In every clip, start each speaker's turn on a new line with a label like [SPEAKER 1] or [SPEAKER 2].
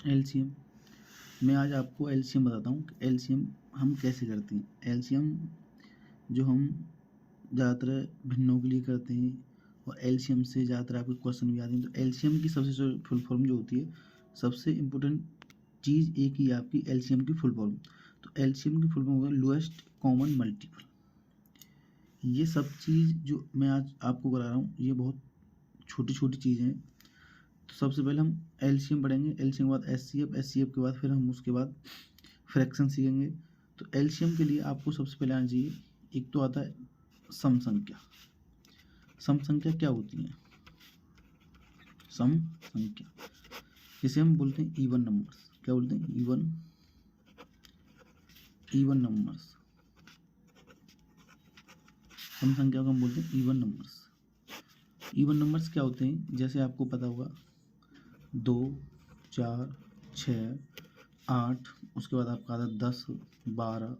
[SPEAKER 1] LCM. मैं आज आपको एलसीएम बताता हूँ कि एलसीएम हम कैसे करते हैं। एलसीएम जो हम ज़्यादातर भिन्नों के लिए करते हैं और एलसीएम से ज़्यादातर आपके क्वेश्चन भी आते हैं। तो एलसीएम की सबसे फुल फॉर्म जो होती है, सबसे इम्पोर्टेंट चीज़ एक ही आपकी एलसीएम की फुल फॉर्म। तो एलसीएम की फुल फॉर्म होगा लोएस्ट कॉमन मल्टीपल। ये सब चीज़ जो मैं आज आपको करा रहा हूँ ये बहुत छोटी छोटी चीज़ें हैं। तो सबसे पहले हम एलसीएम पढ़ेंगे, एलसीएम के बाद एचसीएफ, एचसीएफ के बाद फिर हम उसके बाद फ्रैक्शन सीखेंगे। तो एलसीएम के लिए आपको सबसे पहले आना चाहिए, एक तो आता है सम संख्या। सम संख्या क्या होती है? सम संख्या जिसे हम बोलते हैं इवन नंबर्स। क्या बोलते हैं? Even numbers. सम संख्या को हम बोलते हैं इवन नंबर्स। इवन नंबर्स क्या होते हैं? जैसे आपको पता होगा 2, 4, 6, 8, उसके बाद आपका आता है 10, 12,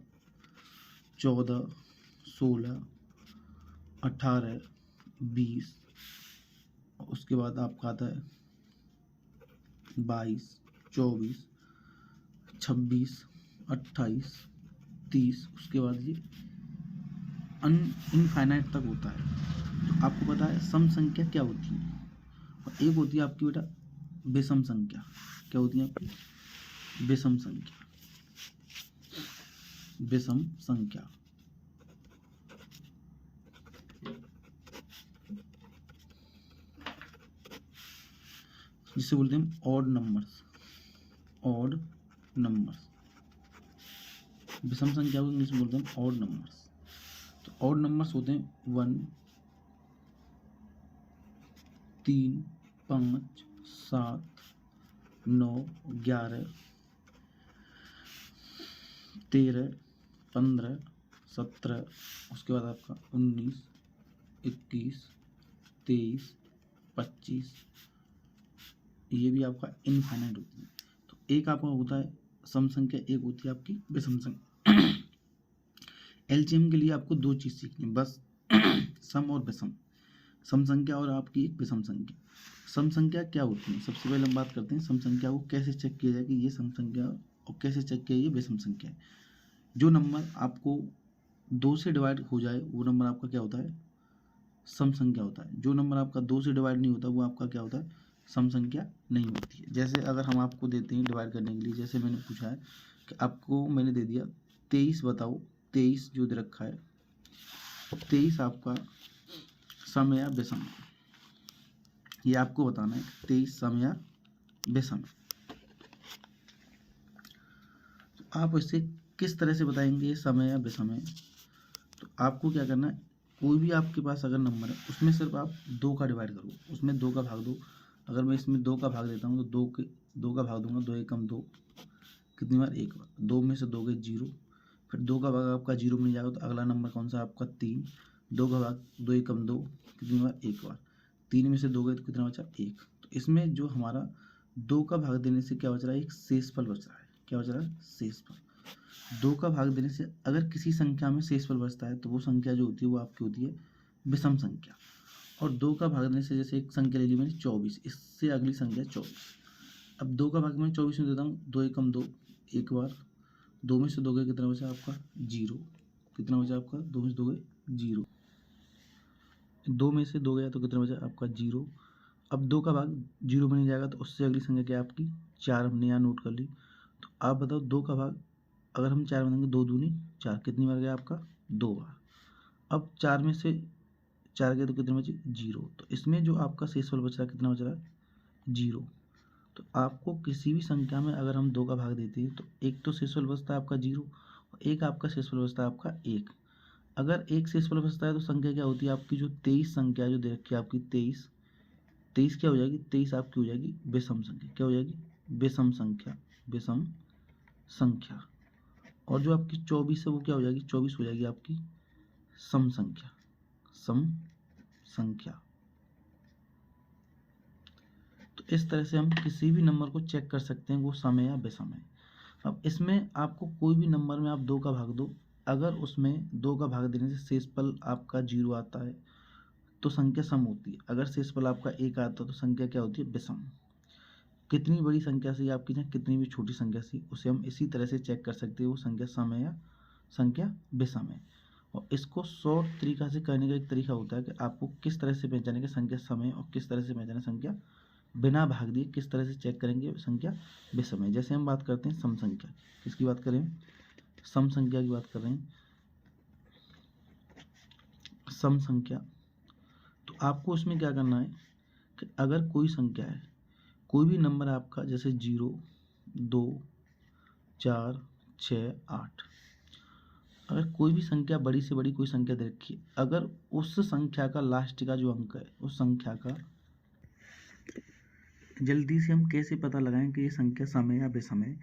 [SPEAKER 1] 14, 16, 18, 20, उसके बाद आपका आता है 22, 24, 26, 28, 30, उसके बाद ये इनफाइनाइट तक होता है। तो आपको पता है सम संख्या क्या होती है, और एक होती है आपकी बेटा विषम संख्या। क्या होती है आपकी? विषम संख्या। विषम संख्या जिसे बोलते हैं ऑड नंबर्स। Odd numbers. विषम संख्या को इंग्लिश में बोलते हैं ऑड नंबर्स। तो ऑड नंबर्स होते हैं 1, 3, 5, 7, 9, 11, 13, 15, 17, उसके बाद आपका 19, 21, 23, 25, ये भी आपका इनफाइनाइट होती है। तो एक आपका होता है सम संख्या, एक होती है आपकी विषम संख्या। एलसीएम के लिए आपको दो चीज़ सीखनी है बस, सम और विषम। सम संख्या और आपकी एक विषम संख्या। सम संख्या क्या होती है? सबसे पहले हम बात करते हैं सम संख्या को कैसे चेक किया जाए कि ये सम संख्या, और कैसे चेक किया ये विषम संख्या है। जो नंबर आपको 2 से डिवाइड हो जाए वो नंबर आपका क्या होता है? सम संख्या होता है। जो नंबर आपका 2 से डिवाइड नहीं होता वो आपका क्या होता है? सम संख्या नहीं होती है। जैसे अगर हम आपको देते हैं डिवाइड करने के लिए, जैसे मैंने पूछा है कि आपको मैंने दे दिया 23, बताओ 23 जो दे रखा है 23 आपका सम या विषम है, ये आपको बताना है 23 सम या विषम है। तो आप इसे किस तरह से बताएंगे सम या विषम है? तो आपको क्या करना है, कोई भी आपके पास अगर नंबर है उसमें सिर्फ आप 2 का डिवाइड करो, उसमें 2 का भाग दो। अगर मैं इसमें 2 का भाग देता हूँ तो 2 का भाग दूंगा, 2 एकम 2, कितनी बार? एक बार। 2 में से 2 गए 0, फिर 2 का भाग आपका 0 में जाएगा तो अगला नंबर कौन सा आपका? 3। 2 का भाग 2 एकम 2, कितनी बार? एक बार। 3 में से 2 गए तो कितना बचा? 1। तो इसमें जो हमारा 2 का भाग देने से क्या बच रहा है? एक शेषफल बच रहा है। क्या बच रहा है? शेषफल। 2 का भाग देने से अगर किसी संख्या में शेषफल बचता है तो वो संख्या जो होती है वो आपकी होती है विषम संख्या। और 2 का भाग देने से, जैसे एक संख्या ले ली मैंने 24, इससे अगली संख्या 24। अब 2 का भाग मैं 24 में देता हूँ, 2 एकम 2, एक बार। 2 में से 2 गए, कितना बचा आपका? 0। कितना बचा आपका? 2 में से 2 गए 0। 2 में से 2 गया तो कितना बचा आपका? 0। अब 2 का भाग 0 में नहीं जाएगा तो उससे अगली संख्या क्या है आपकी? 4, हमने यहाँ नोट कर ली। तो आप बताओ 2 का भाग अगर हम 4 बनाएंगे, 2 दूनी 4, कितनी बार गया आपका? 2 बार। अब 4 में से 4 गए तो कितने बचे? 0। तो इसमें जो आपका शेषफल बच रहा है, कितना बच रहा है? 0। तो आपको किसी भी संख्या में अगर हम 2 का भाग देते हैं तो एक तो शेषफल बचता है आपका 0, और एक आपका शेषफल बचता है आपका 1। अगर एक शेषफल बचता है तो संख्या क्या होती है आपकी? जो 23 संख्या जो दे रखी है आपकी 23, 23 क्या हो जाएगी? 23 आपकी हो जाएगी विषम संख्या। क्या हो जाएगी? विषम संख्या। विषम संख्या। और जो आपकी 24 है वो क्या हो जाएगी? 24 हो जाएगी आपकी सम संख्या। सम संख्या। तो इस तरह से हम किसी भी नंबर को चेक कर सकते हैं वो सम है या विषम है। अब इसमें आपको कोई भी नंबर में आप 2 का भाग दो, अगर उसमें 2 का भाग देने से शेषफल आपका 0 आता है तो संख्या सम होती है। अगर शेषफल आपका 1 आता है तो संख्या क्या होती है? विषम। कितनी बड़ी संख्या से आपकी चाहे कितनी भी छोटी संख्या से, उसे हम इसी तरह से चेक कर सकते हैं वो संख्या सम है या संख्या विषम है। और इसको शॉर्ट तरीका से करने का एक तरीका होता है कि आपको किस तरह से पहचाने कि संख्या सम है और किस तरह से पहचाने संख्या बिना भाग दिए किस तरह से चेक करेंगे संख्या विषम है। जैसे हम बात करते हैं सम संख्या, किसकी बात करें, सम संख्या की बात कर रहे हैं, सम संख्या। तो आपको उसमें क्या करना है कि अगर कोई संख्या है, कोई भी नंबर आपका, जैसे 0, 2, 4, 6, 8, अगर कोई भी संख्या बड़ी से बड़ी कोई संख्या दे रखी है, अगर उस संख्या का लास्ट का जो अंक है, उस संख्या का जल्दी से हम कैसे पता लगाएं कि ये संख्या सम है या विषम है।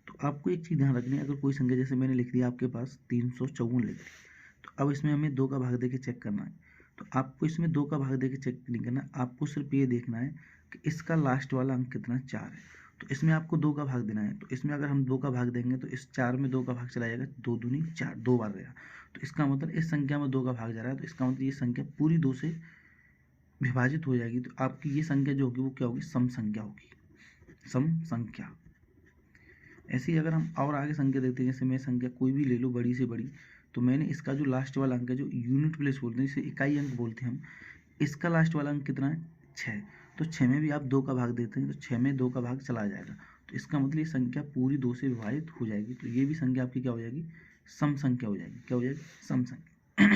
[SPEAKER 1] तो आपको एक चीज़ ध्यान रखनी है, अगर कोई संख्या जैसे मैंने लिख दिया आपके पास 354 लिख दी, तो अब इसमें हमें 2 का भाग दे के चेक करना है। तो आपको इसमें 2 का भाग दे के चेक नहीं करना, आपको सिर्फ ये देखना है कि इसका लास्ट वाला अंक कितना, 4 है। तो इसमें आपको 2 का भाग देना है। तो इसमें अगर हम 2 का भाग देंगे तो इस 4 में 2 का भाग चला जाएगा, 2 दूनी 4, 2 बार गया। तो इसका मतलब इस संख्या में 2 का भाग जा रहा है, तो इसका मतलब ये संख्या पूरी 2 से विभाजित हो जाएगी। तो आपकी ये संख्या जो होगी वो क्या होगी, सम संख्या होगी, सम संख्या। ऐसे ही अगर हम और आगे संख्या देखते हैं, जैसे मैं संख्या कोई भी ले लो बड़ी से बड़ी, तो मैंने इसका जो लास्ट वाला अंक है, जो यूनिट प्लेस बोलते हैं, जिसे इकाई अंक बोलते हैं हम, इसका लास्ट वाला अंक कितना है, 6। तो 6 में भी आप 2 का भाग देते हैं तो 6 में 2 का भाग चला जाएगा। तो इसका मतलब ये संख्या पूरी 2 से विभाजित हो जाएगी। तो ये भी संख्या आपकी क्या हो जाएगी, सम संख्या हो जाएगी। क्या हो जाएगी, सम संख्या।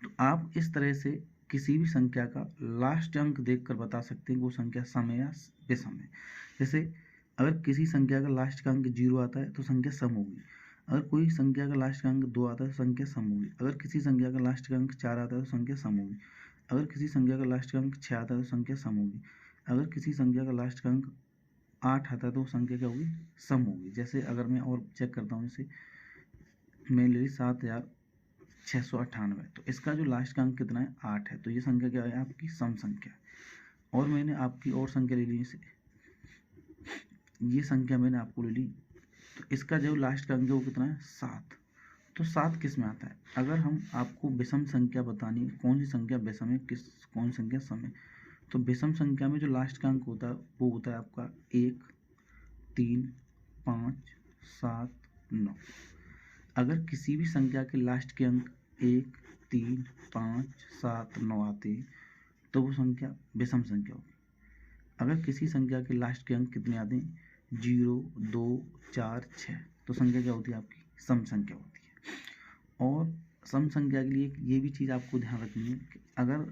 [SPEAKER 1] तो आप इस तरह से किसी भी संख्या का लास्ट अंक देखकर बता सकते हैं कि वो संख्या सम है या विषम है। जैसे अगर किसी संख्या का लास्ट का अंक 0 आता है तो संख्या सम होगी। अगर कोई संख्या का लास्ट का अंक 2 आता है तो संख्या सम होगी। अगर किसी संख्या का लास्ट का अंक 4 आता है तो संख्या सम होगी। अगर किसी संख्या का लास्ट का अंक 6 आता है तो संख्या सम होगी। अगर किसी संख्या का लास्ट का अंक 8 आता है तो संख्या क्या होगी, सम होगी। जैसे अगर मैं और चेक करता हूँ, जैसे मैं ले ली 7698, तो इसका जो लास्ट का अंक कितना है, 8 है। तो ये संख्या क्या है, आपकी सम संख्या है। और मैंने आपकी और संख्या ले ली, जैसे ये संख्या मैंने आपको ले ली, तो इसका जो लास्ट का अंक है वो कितना है, 7। तो 7 किस में आता है, अगर हम आपको विषम संख्या बतानी है, कौन सी संख्या विषम है, कौन सी संख्या सम है, तो विषम संख्या में जो लास्ट का अंक होता है वो होता है आपका 1, 3, 5, 7, 9। अगर किसी भी संख्या के लास्ट के अंक 1, 3, 5, 7, 9 आते हैं तो वो संख्या विषम संख्या होगी। अगर किसी संख्या के लास्ट के अंक कितने आते हैं, 0, 2, 4, 6, तो संख्या क्या होती है, आपकी सम संख्या होती है। और सम संख्या के लिए ये भी चीज़ आपको ध्यान रखनी है कि अगर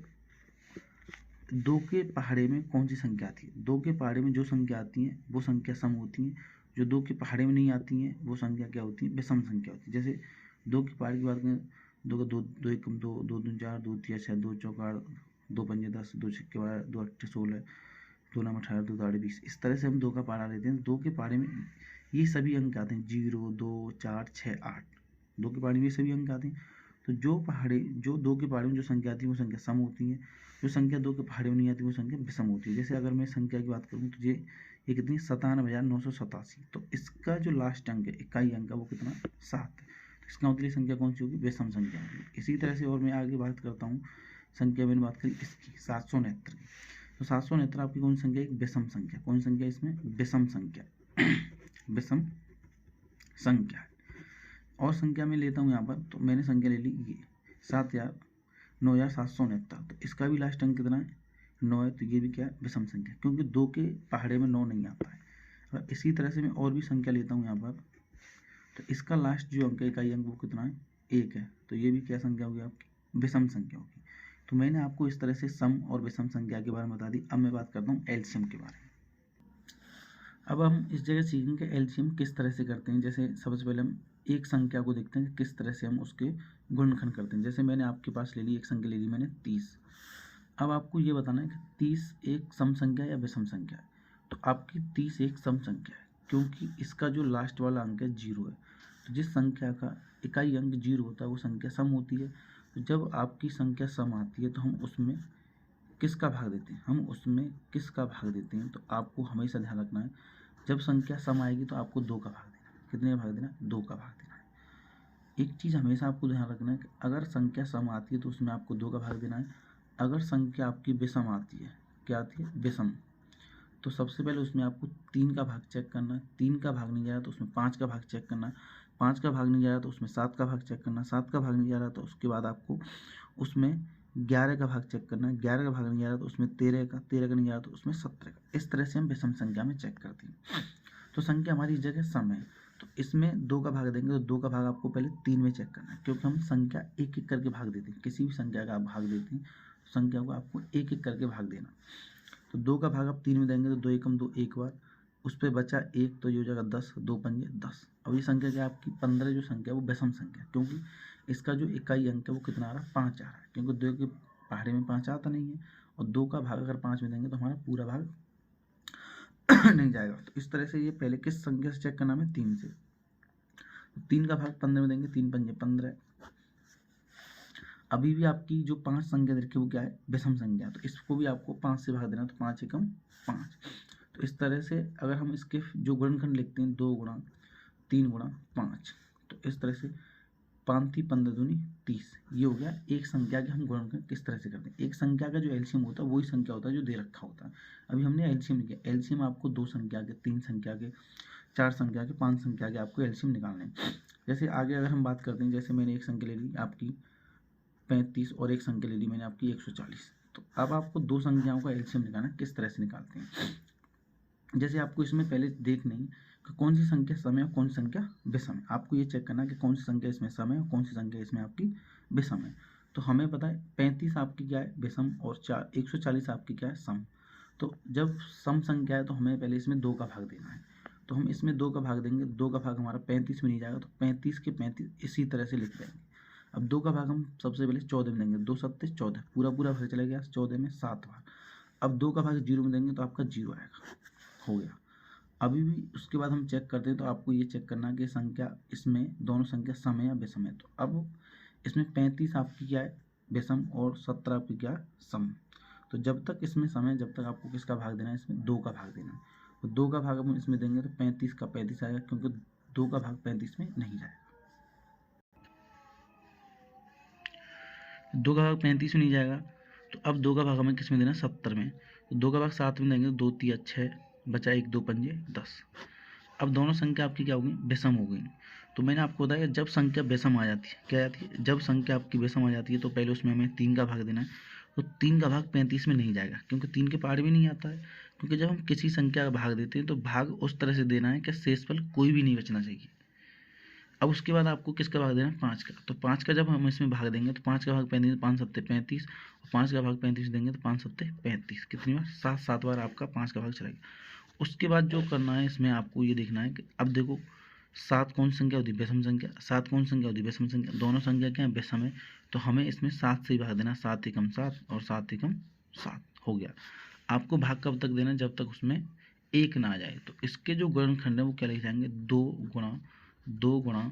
[SPEAKER 1] 2 के पहाड़े में कौन सी संख्या आती है, 2 के पहाड़े में जो संख्या आती है वो संख्या सम होती है। जो 2 के पहाड़े में नहीं आती हैं वो संख्या क्या होती है, विषम संख्या होती है। जैसे 2 के पहाड़े की बात करें, 2 का 2, 2 एकम 2, 2 दूनी 4, 2 तिया 6, 2 चौका 8, 2 पंजे 10, 2 छक्के 12, 2 अट्ठे 16, 2 नम 18, 2 दाढ़े 20। इस तरह से हम 2 का पहाड़ा लेते हैं। 2 के पहाड़े में ये सभी अंक आते हैं, 0, 2, 4, 6, 8। 2 के पहाड़े में ये सभी अंक आते हैं। तो जो 2 के पहाड़े में जो संख्या आती है वो संख्या सम होती है। जो संख्या 2 के पहाड़े में नहीं आती वो संख्या विषम होती है। जैसे अगर मैं संख्या की बात करूँ तो ये कितनी, 97,987। तो इसका जो लास्ट अंक है, इकाई अंक है, वो कितना, 7 है। तो इसका मतलब संख्या कौन सी होगी, विषम संख्या होगी। इसी तरह से और मैं आगे बात करता हूँ, संख्या मैंने बात करी इसकी 769 की। तो 769 आपकी कौन सी संख्या, एक विषम संख्या। कौन सी संख्या, इसमें विषम संख्या, विषम संख्या है। और संख्या में लेता हूँ यहाँ पर, तो मैंने संख्या ले ली ये 9,769। तो इसका भी लास्ट अंक कितना है, 9 है। तो ये भी क्या है, विषम संख्या, क्योंकि 2 के पहाड़े में 9 नहीं आता है। और इसी तरह से मैं और भी संख्या लेता हूँ यहाँ पर, तो इसका लास्ट जो अंक है, इकाई अंक, वो कितना है, 1 है। तो ये भी क्या संख्या होगी, आपकी विषम संख्या होगी। तो मैंने आपको इस तरह से सम और विषम संख्या के बारे में बता दी। अब मैं बात करता हूँ एलसीएम के बारे में। अब हम इस जगह सीखेंगे एलसीएम किस तरह से करते हैं। जैसे सबसे पहले हम एक संख्या को देखते हैं कि किस तरह से हम उसके गुणनखंड करते हैं। जैसे मैंने आपके पास ले ली, एक संख्या ले ली मैंने 30। अब आपको ये बताना है कि 30 एक सम संख्या या विषम संख्या है। तो आपकी 30 एक सम संख्या है, क्योंकि इसका जो लास्ट वाला अंक है 0 है। तो जिस संख्या का इकाई अंक 0 होता है वो संख्या सम होती है। तो जब आपकी संख्या सम आती है तो हम उसमें किसका भाग देते हैं, तो आपको हमेशा ध्यान रखना है, जब संख्या सम आएगी तो आपको 2 का भाग देना है। कितने का भाग देना है, 2 का भाग देना है। एक चीज़ हमेशा आपको ध्यान रखना है कि अगर संख्या सम आती है तो उसमें आपको 2 का भाग देना है। अगर संख्या आपकी विषम आती है, क्या आती है, विषम, तो सबसे पहले उसमें आपको 3 का भाग चेक करना है, 3 का भाग नहीं जा रहा तो उसमें 5 का भाग चेक करना है, 5 का भाग नहीं जा रहा तो उसमें 7 का भाग चेक करना है, 7 का भाग नहीं जा रहा तो उसके बाद आपको उसमें 11 का भाग चेक करना है, 11 का भाग नहीं जा रहा तो उसमें 13 का, 13 का नहीं जा रहा तो उसमें 17 का। इस तरह से हम विषम संख्या में चेक करते हैं। तो संख्या हमारी जगह सम है, तो इसमें 2 का भाग देंगे तो 2 का भाग आपको पहले 3 में चेक करना है, क्योंकि हम संख्या एक एक करके भाग देते हैं। किसी भी संख्या का आप भाग देते हैं तो संख्या को आपको एक एक करके भाग देना। तो 2 का भाग आप 3 में देंगे तो 2 एकम 2 एक बार, उस पर बचा 1 तो ये हो जाएगा 10, 2 पंजे 10। अब ये संख्या क्या आपकी 15 जो संख्या है वो विषम संख्या, क्योंकि इसका जो इकाई अंक है वो कितना आ रहा है 5 आ रहा है, क्योंकि 2 के पहाड़े में 5 आता नहीं है, और 2 का भाग अगर 5 में देंगे तो हमारा पूरा भाग नहीं जाएगा। तो इस तरह से ये पहले किस संख्या से चेक करना है 3 से। 3 का भाग 15 में देंगे, 3 पंजे 15। अभी भी आपकी जो 5 संख्या देखिए वो क्या है विषम संख्या, तो इसको भी आपको 5 से भाग देना, तो 5 एकम 5। तो इस तरह से अगर हम इसके जो गुणनखंड लिखते हैं 2 गुणा 3 गुणा 5, तो इस तरह से 5 3 15 दूनी 30, ये हो गया एक संख्या के हम गुणनखंड किस तरह से करते हैं। एक संख्या का जो एलसीएम होता है वही संख्या होता है जो दे रखा होता है। अभी हमने एलसीएम लिखा, एलसीएम आपको 2 संख्या के, 3 संख्या के, 4 संख्या के, 5 संख्या के आपको एलसीएम निकालने हैं। जैसे आगे अगर हम बात करते हैं, जैसे मैंने एक संख्या ले ली आपकी 35 और एक संख्या ले ली मैंने आपकी 140, तो अब आपको 2 संख्याओं का एलसीएम निकालना, किस तरह से निकालते हैं। जैसे आपको इसमें पहले देखना है कि कौन सी संख्या सम है और कौन सी संख्या विषम है। आपको ये चेक करना है कि कौन सी संख्या इसमें सम है और कौन सी संख्या इसमें आपकी विषम है। तो हमें पता है 35 आपकी क्या है विषम और 140 आपकी क्या है सम। तो जब सम संख्या है तो हमें पहले इसमें 2 का भाग देना है, तो हम इसमें 2 का भाग देंगे, 2 का भाग हमारा 35 में नहीं जाएगा, तो 35 के 35 इसी तरह से लिख देंगे। अब 2 का भाग हम सबसे पहले 14 में देंगे, 2 सत्ते 14, पूरा पूरा भाग चला गया 14 में 7 बार। अब 2 का भाग 0 में देंगे तो आपका 0 आएगा, हो गया। अभी भी उसके बाद हम चेक करते हैं, तो आपको ये चेक करना है कि संख्या इसमें दोनों संख्या सम है या विषम है। तो अब इसमें 35 आपकी क्या है विषम और 17 आपकी क्या है सम। तो जब तक इसमें सम है जब तक आपको किसका भाग देना है, इसमें 2 का भाग देना है। तो 2 का भाग हम इसमें देंगे तो 35 का 35 आएगा, क्योंकि 2 का भाग 35 में नहीं जाएगा। 2 का भाग 35 में नहीं जाएगा, तो अब 2 का भाग हमें किस में देना 70 में। तो 2 का भाग 7 में देंगे, 2 3 6 बचा 1 2 पंजे 10। अब दोनों संख्या आपकी क्या हो गई विषम हो गई। तो मैंने आपको बताया जब संख्या विषम आ जाती है, क्या आती है, जब संख्या आपकी विषम आ जाती है तो पहले उसमें हमें 3 का भाग देना है। तो 3 का भाग 35 में नहीं जाएगा, क्योंकि 3 के पहाड़ भी नहीं आता है। क्योंकि जब हम किसी संख्या का भाग देते हैं तो भाग उस तरह से देना है कि शेषफल कोई भी नहीं बचना चाहिए। अब उसके बाद आपको किसका भाग देना है 5 का। तो 5 का जब हम इसमें भाग देंगे तो 5 का भाग 35, 5 सत्ते 35, और 5 का भाग 35 देंगे तो 5 सत्ते 35, कितनी बार 7 बार आपका 5 का भाग चलेगा। उसके बाद जो करना है इसमें आपको ये देखना है कि अब देखो 7 कौन सी संख्या होती है विषम संख्या, 7 कौन सी संख्या होती है विषम संख्या, दोनों संख्या क्या है विषम है। तो हमें इसमें 7 से ही भाग देना, 7 एकम 7 और 7 एकम 7 हो गया। आपको भाग कब तक देना है जब तक उसमें 1 ना आ जाए। तो इसके जो गुणनखंड है वो क्या लिखे जाएंगे 2 गुणा 2 गुणा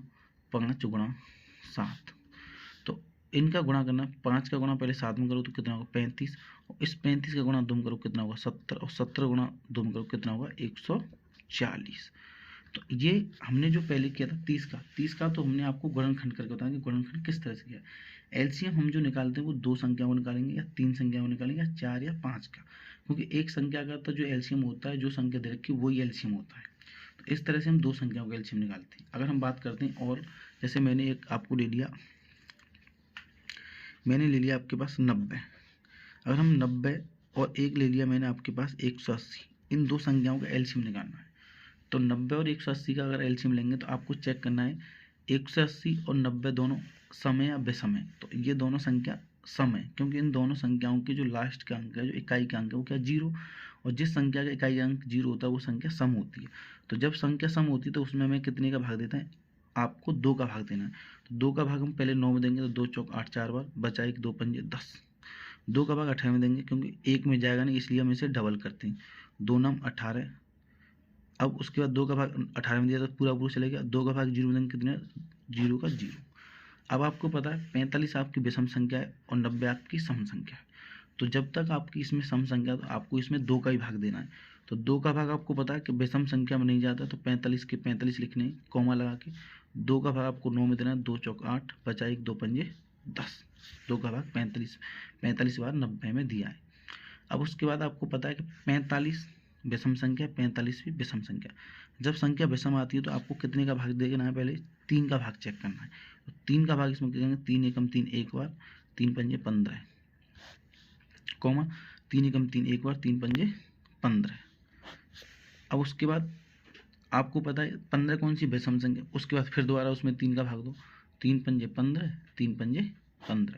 [SPEAKER 1] 5 गुणा 7। तो इनका गुणा करना, 5 का गुणा पहले 7 में करो तो कितना होगा 35, और इस 35 का गुणा 2 में करो कितना होगा 70, और 70 गुणा 2 में करो कितना होगा 140। तो ये हमने जो पहले किया था 30 का तो हमने आपको गुणनखंड करके बताया कि गुणनखंड किस तरह से किया। एलसीएम हम जो निकालते हैं वो 2 संख्याओं को निकालेंगे या 3 संख्याओं को निकालेंगे या 4 या 5 का, क्योंकि एक संख्या का तो जो एलसीएम होता है, जो संख्या दे रखी है वही एलसीएम होता है। तो इस तरह से हम 2 संख्याओं का एलसीएम निकालते हैं। अगर हम बात करते हैं और जैसे मैंने एक आपको ले लिया, मैंने ले लिया आपके पास 90, अगर हम 90 और एक ले लिया मैंने आपके पास 180, इन 2 संख्याओं का एलसीएम निकालना है। तो 90 और 180 का अगर एलसीएम लेंगे तो आपको चेक करना है 180 और 90 दोनों सम है या विषम है। तो ये दोनों संख्या सम है, क्योंकि इन दोनों संख्याओं के जो लास्ट का अंक है, जो इकाई का अंक है वो क्या 0, और जिस संख्या का इकाई अंक 0 होता है वो संख्या सम होती है। तो जब संख्या सम होती है तो उसमें हमें कितने का भाग देता है, आपको 2 का भाग देना है। तो 2 का भाग हम पहले 9 में देंगे तो 2 चौक 8 4 बार, बचा 1 2 पंजे 10। 2 का भाग 18 में देंगे, क्योंकि 1 में जाएगा नहीं इसलिए हम इसे डबल करते हैं, 2 9 18। अब उसके बाद 2 का भाग 18 में दिया तो पूरा पूरा चलेगा, 2 का भाग 0 में देंगे कितने 0 का 0। अब आपको पता है 45 आपकी विषम संख्या है और 90 आपकी सम संख्या है। तो जब तक आपकी इसमें सम संख्या तो आपको इसमें 2 का ही भाग देना है। तो 2 का भाग आपको पता है कि विषम संख्या में नहीं जाता, तो 45 के 45 लिखने हैं कॉमा लगा के। 2 का भाग आपको 9 में देना है, 2 चौक 8 बचा 1 2 पंजे 10। 2 का भाग 45 बार 90 में दिया है। अब उसके बाद आपको पता है कि 45 विषम संख्या, 45वीं विषम संख्या। जब संख्या विषम आती है तो आपको कितने का भाग देना है, पहले 3 का भाग चेक करना है। तो 3 का भाग इसमें करेंगे, 3 एकम 3 एक बार, 3 पंजे 15, कॉमा 3 एकम 3 एक बार, 3 पंजे 15। अब उसके बाद आपको पता है 15 कौन सी विषम संख्या, उसके बाद फिर दोबारा उसमें 3 का भाग दो, 3 पंजे 15, 3 पंजे 15।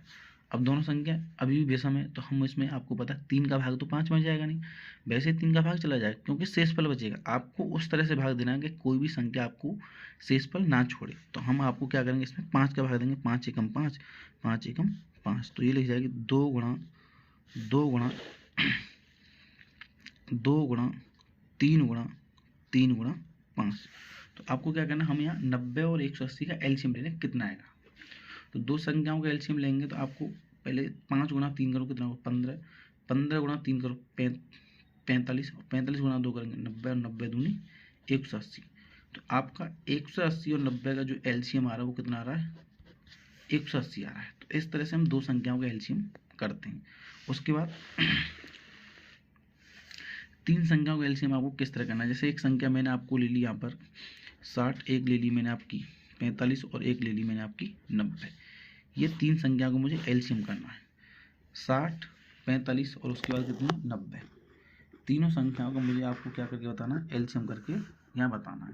[SPEAKER 1] अब दोनों संख्या अभी भी विषम है तो हम इसमें आपको पता है 3 का भाग तो 5 में जाएगा नहीं, वैसे 3 का भाग चला जाएगा क्योंकि शेषफल बचेगा। आपको उस तरह से भाग देना है कि कोई भी संख्या आपको शेषफल ना छोड़े। तो हम आपको क्या करेंगे, इसमें 5 का भाग देंगे, 5 एकम 5, 5 एकम 5, तो ये लिख जाएगी 2 गुणा 2 गुणा 2 गुणा 3 गुणा 3 गुणा 5। तो आपको क्या करना है, हम यहाँ 90 और 180 का एलसीएम ले लें, कितना आएगा। तो दो संख्याओं का एलसीएम लेंगे तो आपको पहले 5 गुणा 3 करो, कितना होगा 15, 15 गुणा 3 करो 45, 45 गुणा 2 करेंगे 90, और 90 दूनी 180। तो आपका 180 और 90 का जो एलसीएम आ रहा है वो कितना आ रहा है, 180 आ रहा है। तो इस तरह से हम दो संख्याओं का एलसीएम करते हैं। उसके बाद 3 संख्याओं का एलसीएम आपको किस तरह करना है, जैसे एक संख्या मैंने आपको ले ली यहाँ पर 60, एक ले ली मैंने आपकी 45 और एक ले ली मैंने आपकी 90। ये 3 संख्या को मुझे एलसीएम करना है, 60, 45 और उसके बाद कितनी 90। तीनों संख्याओं को मुझे आपको क्या करके बताना है, एलसीएम करके यहाँ बताना है।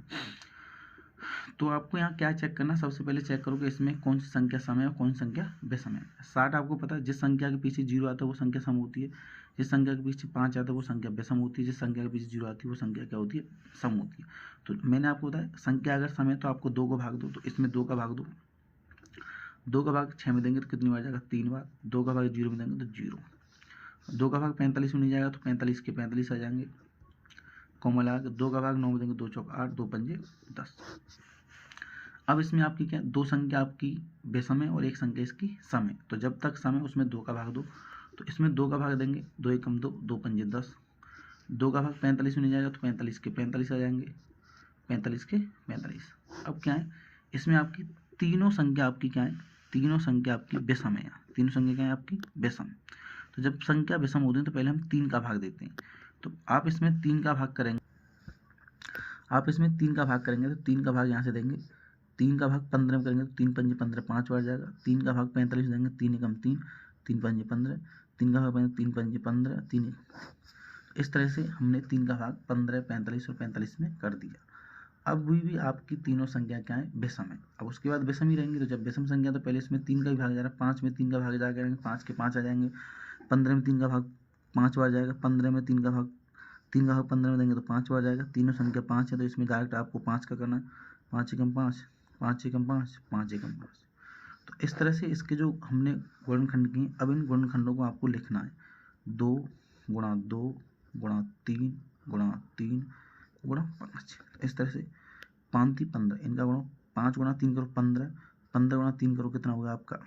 [SPEAKER 1] तो आपको यहाँ क्या चेक करना है, सबसे पहले चेक करो कि इसमें कौन सी संख्या सम है और कौन सी संख्या विषम है। 60 आपको पता है जिस संख्या के पीछे 0 आता है वो संख्या सम होती है, जिस संख्या के पीछे 5 आता है वो संख्या विषम होती है, जिस संख्या के पीछे 0 आती है वो संख्या क्या होती है, सम होती है। तो मैंने आपको बताया संख्या अगर सम है तो आपको 2 को भाग दो, तो इसमें 2 का भाग दो, 2 का भाग 6 में देंगे तो कितनी बार जाएगा, 3 बार। 2 का भाग 0 में देंगे तो 0। 2 का भाग 45 में नहीं जाएगा तो 45 के 45 आ जाएंगे, कॉमन लगा के 2 का भाग 9 में देंगे, 2 चौक 8, 2 पंजे 10। अब इसमें आपकी क्या, दो संख्या आपकी विषम है और एक संख्या इसकी सम है। तो जब तक सम है उसमें 2 का भाग दो, तो इसमें 2 का भाग देंगे, 2 एकम 2, 2 पंजे 10। 2 का भाग 45 में नहीं जाएगा तो 45 के 45 आ जाएंगे, 45 के 45। अब क्या है, इसमें आपकी तीनों संख्या आपकी क्या है, तीनों संख्या आपकी विषम है। यहाँ तीनों संख्या क्या है आपकी विषम। तो जब संख्या विषम होती है तो पहले हम 3 का भाग देते हैं। तो आप इसमें 3 का भाग करेंगे, आप इसमें 3 का भाग करेंगे तो 3 का भाग यहाँ से देंगे, 3 का भाग 15 में करेंगे तो 3 पंजे 15, 5 बार जाएगा। 3 का भाग 45 देंगे, 3 एकम 3, 3 पंजे 15, 3 का भाग 3 पंजे 15, 3। इस तरह से हमने 3 का भाग 15, 45 और 45 में कर दिया। अब भी आपकी तीनों संख्या क्या है, विषम है। अब उसके बाद विषम ही रहेंगी, तो जब विषम संख्या तो पहले इसमें 3 का ही भाग जा रहा है, 5 में 3 का भाग जा करेंगे, 5 के 5 आ जाएंगे। 15 में 3 का भाग 5 बार जाएगा, 15 में 3 का भाग 15 में देंगे तो 5 बार जाएगा। तीनों संख्या 5 है तो इसमें डायरेक्ट आपको 5 का करना है, 5 एकम 5, 5 एकम 5, 5 एकम 5। तो इस तरह से इसके जो हमने गुणनखंड किए, अब इन गुणनखंडों को आपको लिखना है, 2 गुणा 2 गुणा 3 गुणा 3 गुणा 5। इस तरह से 5 3 15, इनका गुणा 5 गुणा 3 करो 15, 15 गुणा 3 करो कितना होगा आपका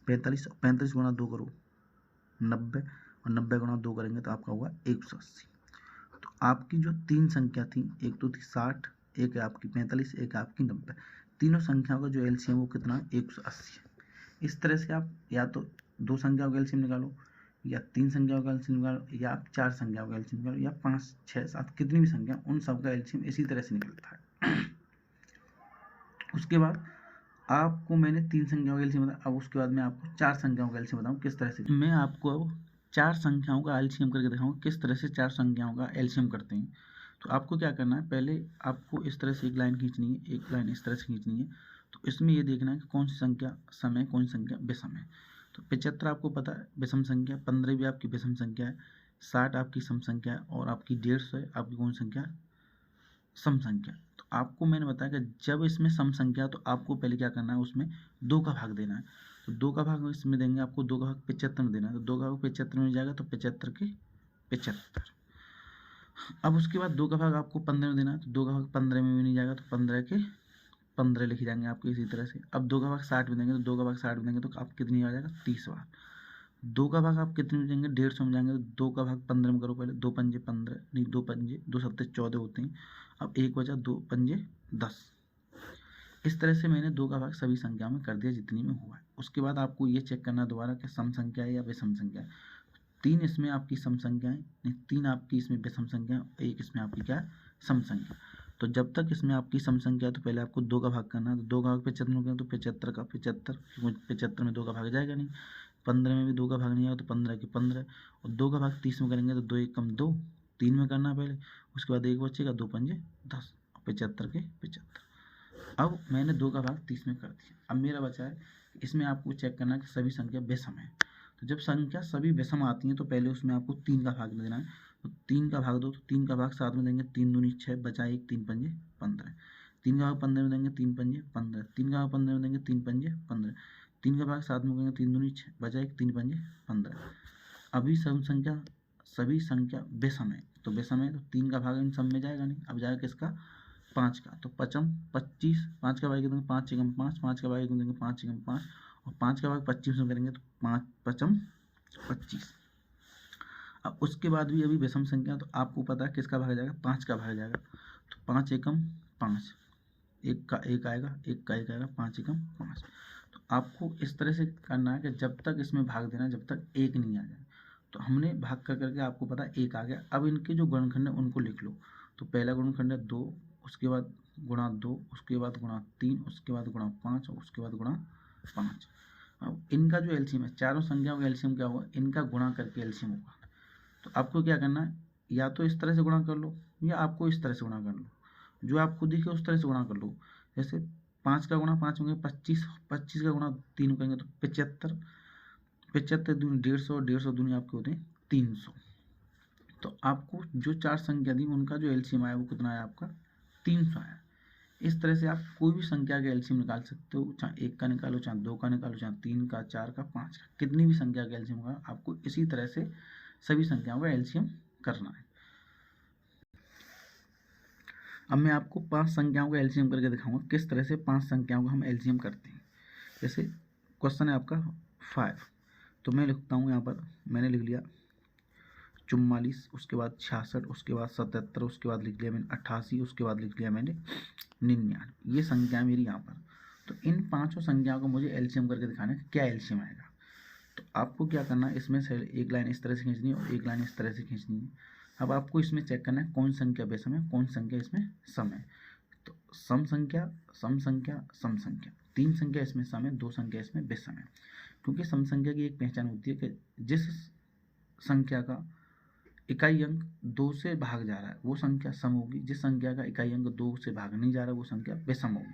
[SPEAKER 1] 45, 45 गुणा 2 करो 90, और 90 गुणा 2 करेंगे तो आपका होगा 180। तो आपकी जो 3 संख्या थी, एक तो थी 60, एक है आपकी 45, एक है आपकी 90। तीनों संख्याओं का जो एलसीएम वो कितना है, 180 है। इस तरह से आप या तो 2 संख्याओं का एलसीएम निकालो, या 3 संख्याओं का एलसीएम निकालो, या आप 4 संख्याओं का एलसीएम निकालो, या 5 6 7 कितनी भी संख्या, उन सब का एलसीएम इसी तरह से निकलता है। उसके बाद आपको मैंने 3 संख्याओं का एलसीएम बताया, अब उसके बाद मैं आपको 4 संख्याओं का एलसीएम बताऊँ किस तरह से। मैं आपको अब 4 संख्याओं का एलसीएम करके दिखाऊंगा किस तरह से 4 संख्याओं का एलसीएम करते हैं। तो आपको क्या करना है, पहले आपको इस तरह से एक लाइन खींचनी है, एक लाइन इस तरह से खींचनी है। तो इसमें ये देखना है कि कौन सी संख्या सम है, कौन सी संख्या विषम है। तो 75 आपको पता है विषम संख्या, 15 भी आपकी विषम संख्या है, 60 आपकी सम संख्या है, और आपकी 150 है आपकी कौन संख्या, सम संख्या। तो आपको मैंने बताया कि जब इसमें सम संख्या तो आपको पहले क्या करना है, उसमें 2 का भाग देना है। तो 2 का भाग इसमें देंगे, आपको 2 का भाग 75 में देना है। तो 2 का भाग 75 में जाएगा तो 75 के 75। अब उसके बाद 2 का भाग आपको 15 में देना है, तो 2 का भाग 15 में भी नहीं जाएगा तो 15 के 15 लिखे जाएंगे आपके इसी तरह से। अब 2 का भाग 60 में देंगे, तो 2 का भाग 60 में देंगे तो आप कितनी आ जाएगा, 30 बार। 2 का भाग आप कितने में देंगे, 150 में जाएंगे, तो 2 का भाग 15 में करो पहले, 2 पंजे 15, नहीं 2 पंजे 2 सत्ते 14 होते हैं। अब 1 बचा, 2 पंजे 10। इस तरह से मैंने 2 का भाग सभी संख्या में कर दिया जितनी में हुआ है। उसके बाद आपको ये चेक करना दोबारा कि सम संख्या है या विषम संख्या है। 3 इसमें आपकी सम संख्याएं, 3 आपकी इसमें विषम संख्या, 1 इसमें आपकी क्या है, सम संख्या। तो जब तक इसमें आपकी सम संख्या है तो पहले आपको 2 का भाग करना है। तो 2 का भाग 75 में करें तो 75 का 75, 75 में 2 का भाग जाएगा नहीं। 15 में भी 2 का भाग नहीं आएगा तो 15 के 15, और 2 का भाग 30 में करेंगे तो 2 एकम 2, 3 में करना है पहले, उसके बाद 1 बचेगा, 2 पंजे 10, 75 के 75। अब मैंने 2 का भाग 30 में कर दिया। अब मेरा बचा है, इसमें आपको चेक करना है कि सभी संख्या विषम है। तो जब संख्या सभी विषम आती हैं तो पहले उसमें आपको 3 का भाग देना है। तो 3 का भाग दो, तो 3 का भाग 7 में देंगे, 3 दूनी 6, बचा 1, 3 पंजे 15। 3 का भाग 15 में देंगे, 3 पंजे 15। 3 का भाग 15 में देंगे, 3 पंजे 15। 3 का भाग 7 में देंगे, 3 दूनी 6, बचा 1, 3 पंजे 15। अभी सभी संख्या विषम है, तो विषम है तो 3 का भाग इन सब में जाएगा नहीं। अब जाएगा किसका, 5 का। तो 5 25, 5 का भाग देंगे 5 एकम 5, 5 का भाग देंगे 5 एकम 5, और 5 का भाग 25 में करेंगे तो 5 पचम 25। अब उसके बाद भी अभी विषम संख्या, तो आपको पता है किसका भाग जाएगा, 5 का भाग जाएगा। तो 5 एकम 5, 1 का 1 आएगा, 1 का 1 आएगा, 5 एकम 5। तो आपको इस तरह से करना है कि जब तक इसमें भाग देना जब तक 1 नहीं आ जाए। तो हमने भाग कर करके आपको पता है 1 आ गया। अब इनके जो गुणनखंड है उनको लिख लो। तो पहला गुणनखंड है 2, उसके बाद गुणा 2, उसके बाद गुणा 3, उसके बाद गुणा 5, और उसके बाद गुणा 5। अब इनका जो एलसीएम है, चारों संख्याओं का एलसीएम क्या होगा, इनका गुणा करके एलसीएम होगा। तो आपको क्या करना है, या तो इस तरह से गुणा कर लो या आपको इस तरह से गुणा कर लो, जो आपको दिखे उस तरह से गुणा कर लो। जैसे 5 का गुणा 5 होंगे 25, 25 का गुणा 3 करेंगे तो 75, 75 दूनी 150, 150 दूनी आपके होते हैं 300। तो आपको जो 4 संख्या दी उनका जो एलसीएम आया वो कितना आया आपका, 300 आया। इस तरह से आप कोई भी संख्या का एलसीएम निकाल सकते हो, चाहे 1 का निकालो, चाहे 2 का निकालो, चाहे 3 का, 4 का, 5 का, कितनी भी संख्या का एलसीएम होगा आपको इसी तरह से सभी संख्याओं का एलसीएम करना है। अब मैं आपको 5 संख्याओं का एलसीएम करके दिखाऊंगा किस तरह से 5 संख्याओं का हम एलसीएम करते हैं। जैसे क्वेश्चन है आपका 5, तो मैं लिखता हूँ यहाँ पर, मैंने लिख लिया 44, उसके बाद 66, उसके बाद 77, उसके बाद लिख लिया मैंने 88, उसके बाद लिख लिया मैंने 99। ये संख्या है मेरी यहाँ पर। तो इन 5 संख्याओं को मुझे एलसीएम करके दिखाना है क्या एलसीएम आएगा। तो आपको क्या करना है, इसमें से एक लाइन इस तरह से खींचनी है और एक लाइन इस तरह से खींचनी है। अब आपको इसमें चेक करना है कौन संख्या विषम है, कौन संख्या इसमें सम है। तो सम संख्या, सम संख्या, सम संख्या, 3 संख्या इसमें सम है, 2 संख्या इसमें विषम है। क्योंकि सम संख्या की एक पहचान होती है कि जिस संख्या का इकाई अंक 2 से भाग जा रहा है वो संख्या सम होगी, जिस संख्या का इकाई अंक 2 से भाग नहीं जा रहा है वो संख्या विषम होगी।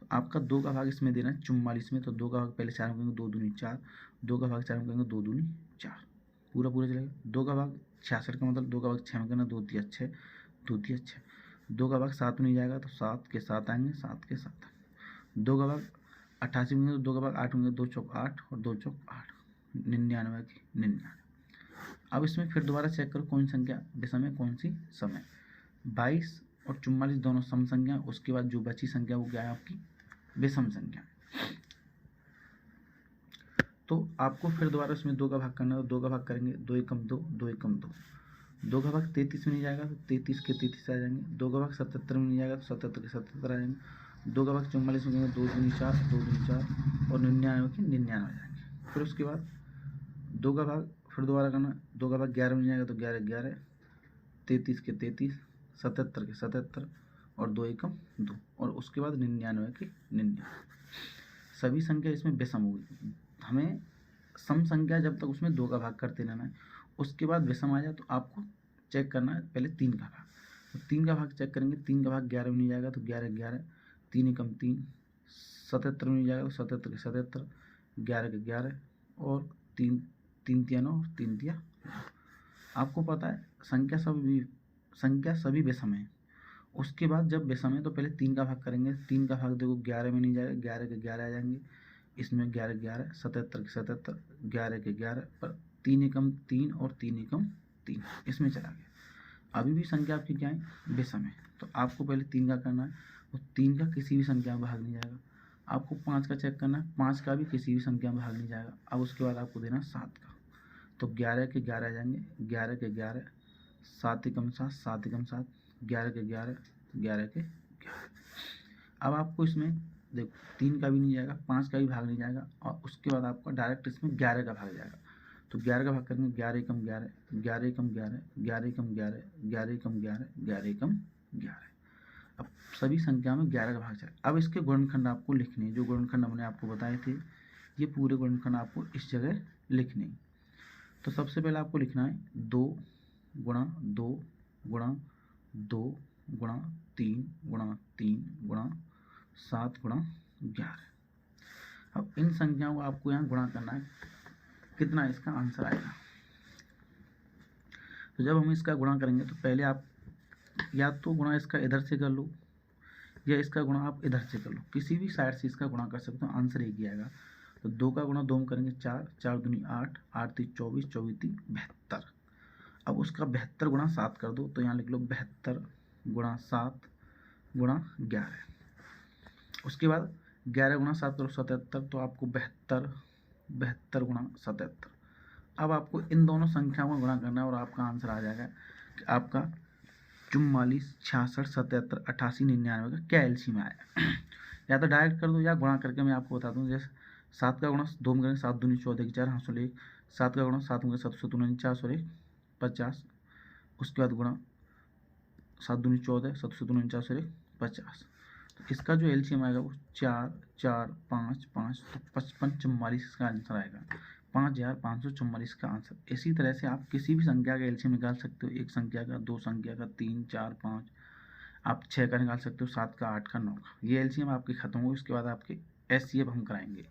[SPEAKER 1] तो आपका 2 का भाग इसमें देना है 44 में, तो 2 का भाग पहले 4 में करेंगे, 2 दूनी 4, 2 का भाग 4 में करेंगे, 2 दूनी 4, पूरा चलेगा। 2 का भाग 66 का मतलब 2 का भाग 6 में करना, 2 तिया 6, 2 तिया 6। 2 का भाग 7 में नहीं जाएगा तो 7 के 7 आएंगे, 7 के 7। 2 का भाग 88 में तो 2 का भाग 8 में, 2 चौक 8 और 2 चौक 8, 99 की 99। अब इसमें फिर दोबारा चेक करो कौन संख्या विषम है, कौन सी सम है। 22 और 44 दोनों सम संख्या, उसके बाद जो बची संख्या वो क्या है आपकी विषम संख्या। तो आपको फिर दोबारा उसमें 2 का भाग करना है, तो 2 का भाग करेंगे, 2 एकम 2, 2 एकम 2। 2 का भाग 33 में नहीं जाएगा तो 33 के 33 आ जाएंगे। 2 का भाग 77 में नहीं जाएगा तो 77 के 77 आ जाएंगे। 2 का भाग 44 में करेंगे, 2 दूनी 4, 2 दूनी 4 और 99 के 99 आ जाएंगे। फिर उसके बाद 2 का भाग फिर दोबारा करना, 2 का भाग 11 में जाएगा तो 11 11, 33 के 33, 77 के 77 और 2 एकम 2, और उसके बाद 99 के 99। सभी संख्या इसमें विषम होगी। हमें सम संख्या जब तक उसमें 2 का भाग करते रहना है, उसके बाद विषम आ जाए तो आपको चेक करना है पहले 3 का भाग। तो 3 का भाग चेक करेंगे, 3 का भाग 11 में नहीं जाएगा तो 11 11, 3 एकम 3, 77 में नहीं जाएगा तो 77 के 77, 11 के 11 और 3 3 तिया 9 और 3 तिया। आपको पता है संख्या सभी विषम है। उसके बाद जब विषम है तो पहले 3 का भाग करेंगे, 3 का भाग देखो 11 में नहीं जाएगा, 11 के 11 आ जाएंगे, इसमें 11 11, 77 के 77, 11 के 11 पर 3 एकम 3 और 3 एकम 3 इसमें चला गया। अभी भी संख्या आपकी क्या है विषम है। तो आपको पहले 3 का करना है, और 3 का किसी भी संख्या में भाग नहीं जाएगा। आपको 5 का चेक करना है, 5 का भी किसी भी संख्या में भाग नहीं जाएगा। अब उसके बाद आपको देना 7 का, तो 11 के 11 आ जाएंगे, 11 के 11, 7 एकम 7, 7 एकम 7, 11 के 11, 11 के 11। अब आपको इसमें देखो 3 का भी नहीं जाएगा, 5 का भी भाग नहीं जाएगा, और उसके बाद आपका डायरेक्ट इसमें 11 का भाग जाएगा। तो 11 का भाग करेंगे 11 एकम 11, 11 एकम 11, 11 एकम 11, 11 एकम 11, 11 एकम 11। अब सभी संख्या में 11 का भाग जाए। अब इसके गुणनखंड आपको लिखने हैं, जो गुणनखंड हमने आपको बताए थे, ये पूरे गुणनखंड आपको इस जगह लिखने हैं। तो सबसे पहले आपको लिखना है 2 गुणा 2 गुणा 2 गुणा 3 गुणा 3 गुणा 7 गुणा 11। अब इन संख्याओं को आपको यहाँ गुणा करना है, कितना इसका आंसर आएगा। तो जब हम इसका गुणा करेंगे तो पहले आप या तो गुणा इसका इधर से कर लो या इसका गुणा आप इधर से कर लो, किसी भी साइड से इसका गुणा कर सकते हो, आंसर एक ही आएगा। तो 2 का गुणा 2 में करेंगे 4, 4 दूनी 8, 8 3 24, 24 3 72। अब उसका 72 गुणा 7 कर दो, तो यहाँ लिख लो 72 गुणा 7 गुणा 11। उसके बाद 11 गुणा 7 करो 77, तो आपको 72 72 गुणा 77। अब आपको इन दोनों संख्याओं का गुणा करना है और आपका आंसर आ जाएगा कि आपका 44 66 77 88 99 का क्या एलसीएम आया। या तो डायरेक्ट कर दो या गुणा करके मैं आपको बता दूं। जैसे 7 का गुणा 2 में करेंगे 7 दूनी 14 4 हाँ 1, 7 का गुणा 7 में 7 7 4 1 50। उसके बाद गुणा 7 दूनी 14 7 7 4 1 50। तो इसका जो एलसीएम आएगा वो 4 4 5 5, तो 55 44 इसका आंसर आएगा, 5544 का आंसर। इसी तरह से आप किसी भी संख्या का एलसीएम निकाल सकते हो, एक संख्या का, दो संख्या का, 3 4 5, आप 6 का निकाल सकते हो, 7 का, 8 का, 9 का। ये एलसीएम आपकी खत्म हो, इसके बाद आपके एचसीएफ हम कराएंगे।